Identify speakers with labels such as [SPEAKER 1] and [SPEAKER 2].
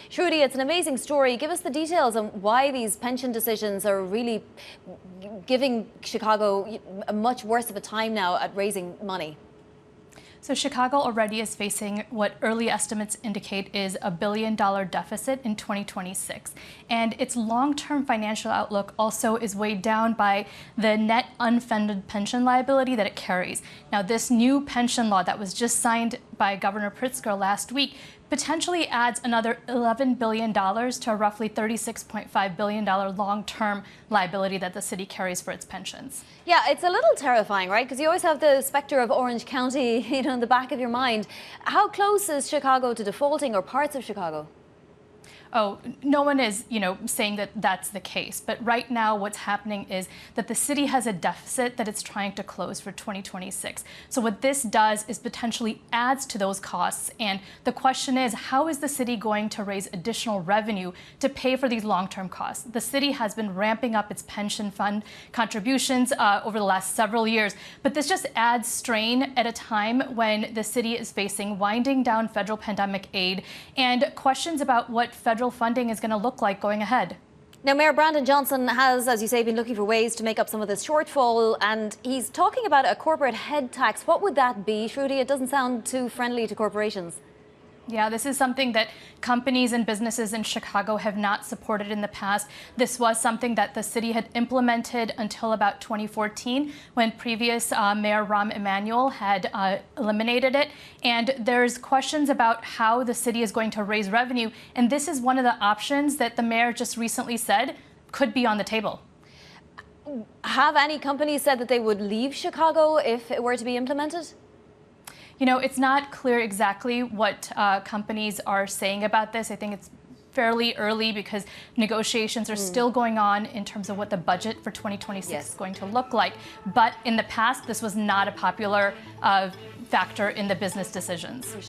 [SPEAKER 1] Shruti, it's an amazing story. Give us the details on why these pension decisions are really giving Chicago a much worse of a time now at raising money.
[SPEAKER 2] So Chicago already is facing what early estimates indicate is a $1 billion deficit in 2026. And its long-term financial outlook also is weighed down by the net unfunded pension liability that it carries. Now, this new pension law that was just signed by Governor Pritzker last week potentially adds another $11 billion to a roughly $36.5 billion long-term liability that the city carries for its pensions.
[SPEAKER 1] Yeah, it's a little terrifying, right? Because you always have the specter of Orange County, in the back of your mind. How close is Chicago to defaulting, or parts of Chicago?
[SPEAKER 2] Oh, no one is, saying that that's the case. But right now, what's happening is that the city has a deficit that it's trying to close for 2026. So what this does is potentially adds to those costs. And the question is, how is the city going to raise additional revenue to pay for these long-term costs? The city has been ramping up its pension fund contributions over the last several years. But this just adds strain at a time when the city is facing winding down federal pandemic aid and questions about what federal funding is going to look like going ahead.
[SPEAKER 1] Now, Mayor Brandon Johnson has, as you say, been looking for ways to make up some of this shortfall, and he's talking about a corporate head tax. What would that be, Shruti? It doesn't sound too friendly to corporations.
[SPEAKER 2] Yeah, this is something that companies and businesses in Chicago have not supported in the past. This was something that the city had implemented until about 2014, when previous Mayor Rahm Emanuel had eliminated it. And there's questions about how the city is going to raise revenue. And this is one of the options that the mayor just recently said could be on the table.
[SPEAKER 1] Have any companies said that they would leave Chicago if it were to be implemented?
[SPEAKER 2] It's not clear exactly what companies are saying about this. I think it's fairly early because negotiations are still going on in terms of what the budget for 2026 is going to look like. But in the past, this was not a popular factor in the business decisions.